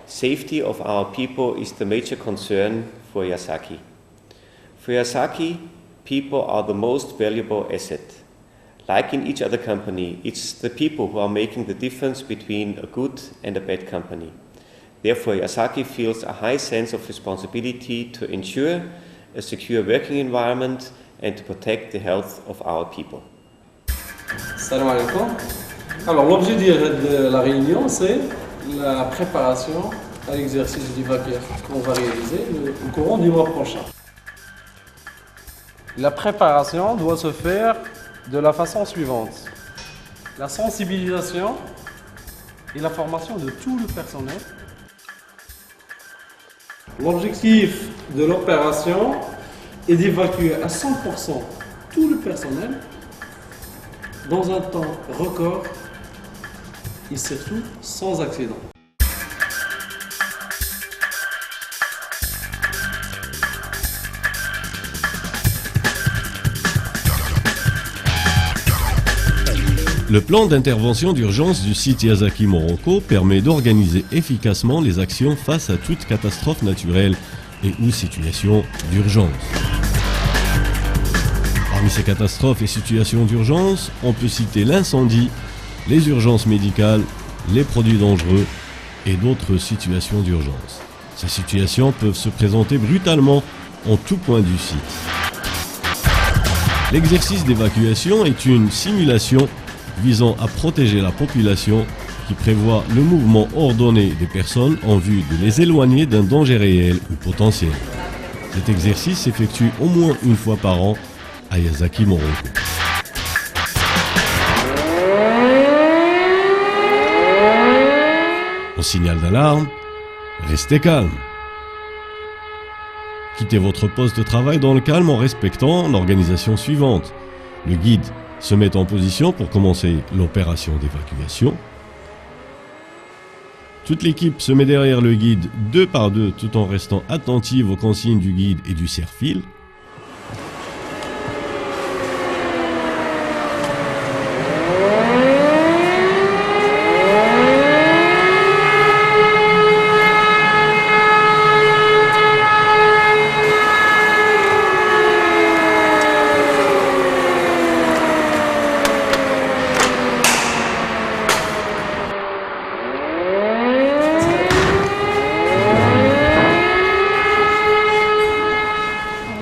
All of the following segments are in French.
safety of our people is the major concern for Yasaki. For Yasaki, people are the most valuable asset. Like in each other company, it's the people who are making the difference between a good and a bad company. Therefore, Yasaki feels a high sense of responsibility to ensure a secure working environment and to protect the health of our people. Salam alaikum. Alors, l'objet de la réunion, c'est la préparation à l'exercice d'évacuation qu'on va réaliser au courant du mois prochain. La préparation doit se faire de la façon suivante. La sensibilisation et la formation de tout le personnel. L'objectif de l'opération est d'évacuer à 100% tout le personnel dans un temps record et surtout sans accident. Le plan d'intervention d'urgence du site Yasaki Morocco permet d'organiser efficacement les actions face à toute catastrophe naturelle et ou situation d'urgence. Parmi ces catastrophes et situations d'urgence, on peut citer l'incendie, les urgences médicales, les produits dangereux et d'autres situations d'urgence. Ces situations peuvent se présenter brutalement en tout point du site. L'exercice d'évacuation est une simulation visant à protéger la population qui prévoit le mouvement ordonné des personnes en vue de les éloigner d'un danger réel ou potentiel. Cet exercice s'effectue au moins une fois par an à Yasaki Morocco. Au signal d'alarme, restez calme. Quittez votre poste de travail dans le calme en respectant l'organisation suivante. Le guide se met en position pour commencer l'opération d'évacuation. Toute l'équipe se met derrière le guide deux par deux tout en restant attentive aux consignes du guide et du serre-fil.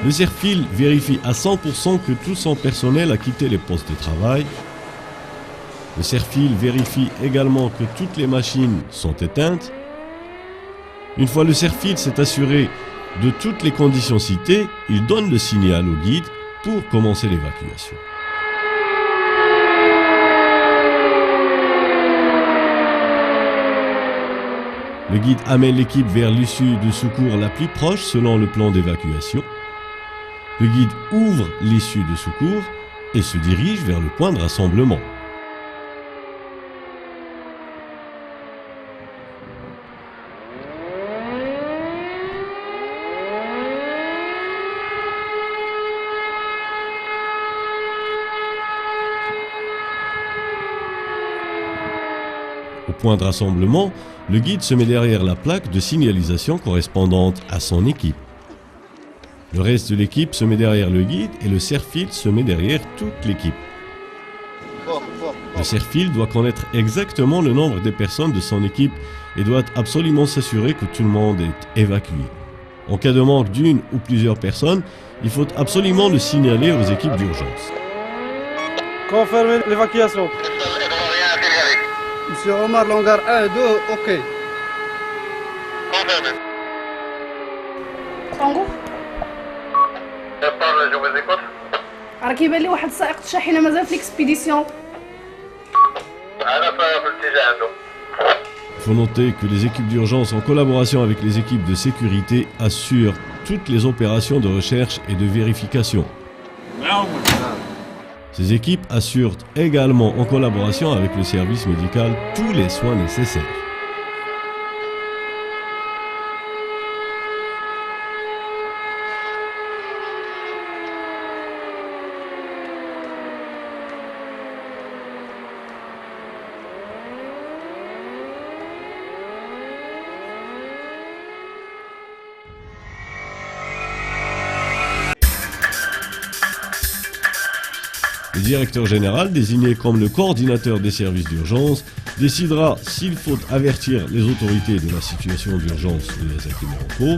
Le serre-fil vérifie à 100% que tout son personnel a quitté les postes de travail. Le serre-fil vérifie également que toutes les machines sont éteintes. Une fois le serre-fil s'est assuré de toutes les conditions citées, il donne le signal au guide pour commencer l'évacuation. Le guide amène l'équipe vers l'issue de secours la plus proche selon le plan d'évacuation. Le guide ouvre l'issue de secours et se dirige vers le point de rassemblement. Au point de rassemblement, le guide se met derrière la plaque de signalisation correspondante à son équipe. Le reste de l'équipe se met derrière le guide et le serre-fil se met derrière toute l'équipe. Le serre-fil doit connaître exactement le nombre de personnes de son équipe et doit absolument s'assurer que tout le monde est évacué. En cas de manque d'une ou plusieurs personnes, il faut absolument le signaler aux équipes d'urgence. Confirmez l'évacuation. Monsieur Omar, longueur 1, 2, ok. Confirmé. طنجو je vous écoute. راه كيبان لي واحد السائق الشاحنه مازال في الاكسبيديسيون. أنا في الاتجاه عنده. Il faut noter que les équipes d'urgence, en collaboration avec les équipes de sécurité, assurent toutes les opérations de recherche et de vérification. Ces équipes assurent également, en collaboration avec le service médical, tous les soins nécessaires. directeur général, désigné comme le coordinateur des services d'urgence, décidera s'il faut avertir les autorités de la situation d'urgence de Yasaki Morocco.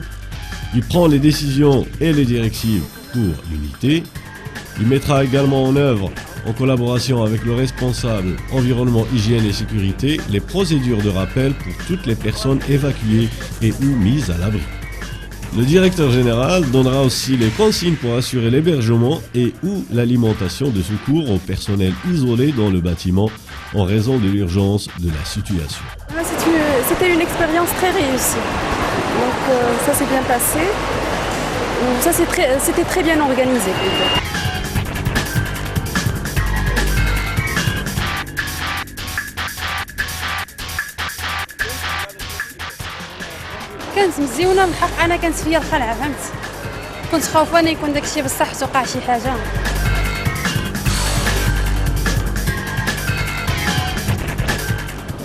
Il prend les décisions et les directives pour l'unité. Il mettra également en œuvre, en collaboration avec le responsable environnement, hygiène et sécurité, les procédures de rappel pour toutes les personnes évacuées et ou mises à l'abri. Le directeur général donnera aussi les consignes pour assurer l'hébergement et ou l'alimentation de secours au personnel isolé dans le bâtiment en raison de l'urgence de la situation. C'était une expérience très réussie. Donc ça s'est bien passé. C'était très bien organisé. كانت مزيونه بالحق. انا كانت فيا الخلعه فهمت، كنت خوفانه يكون داكشي بصح توقع شي حاجه.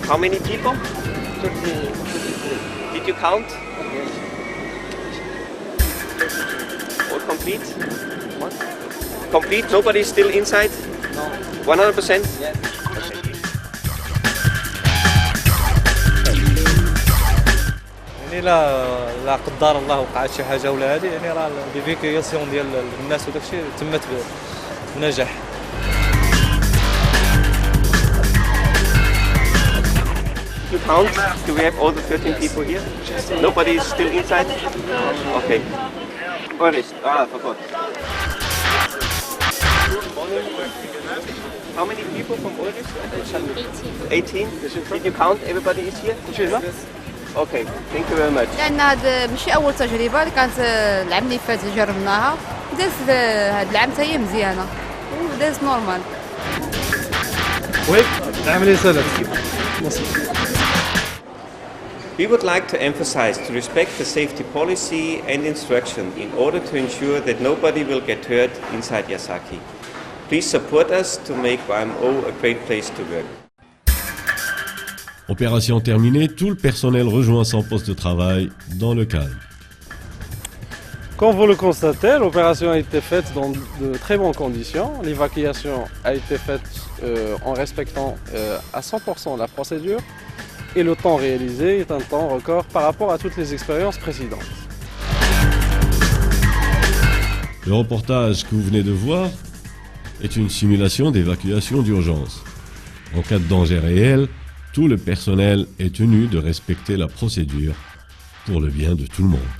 How many people? Did you count? All complete? What? Complete? Nobody is still inside? No. 100%? Yes. يعني لا قدر الله وقعت شي حاجه ولا هذه، يعني راه الفيكياسيون ديال الناس وداكشي تمت بنجاح. You count? Do we have all the 13 people here? Nobody is still inside? Okay. Where is? I forgot. How many people from Ulrich? 18. 18? Did you count? Everybody is here? Okay, thank you very much. لأن هذا ماشي أول تجربة، كانت العام اللي فات جربناها، دازت هذا العام حتى هي مزيانة ودازت نورمال. وي العملية سهلة. We would like to emphasize to respect the safety policy and instruction in order to ensure that nobody will get hurt inside Yasaki. Please support us to make YMO a great place to work. Opération terminée, tout le personnel rejoint son poste de travail dans le calme. Comme vous le constatez, l'opération a été faite dans de très bonnes conditions. L'évacuation a été faite en respectant à 100% la procédure et le temps réalisé est un temps record par rapport à toutes les expériences précédentes. Le reportage que vous venez de voir est une simulation d'évacuation d'urgence. En cas de danger réel, tout le personnel est tenu de respecter la procédure pour le bien de tout le monde.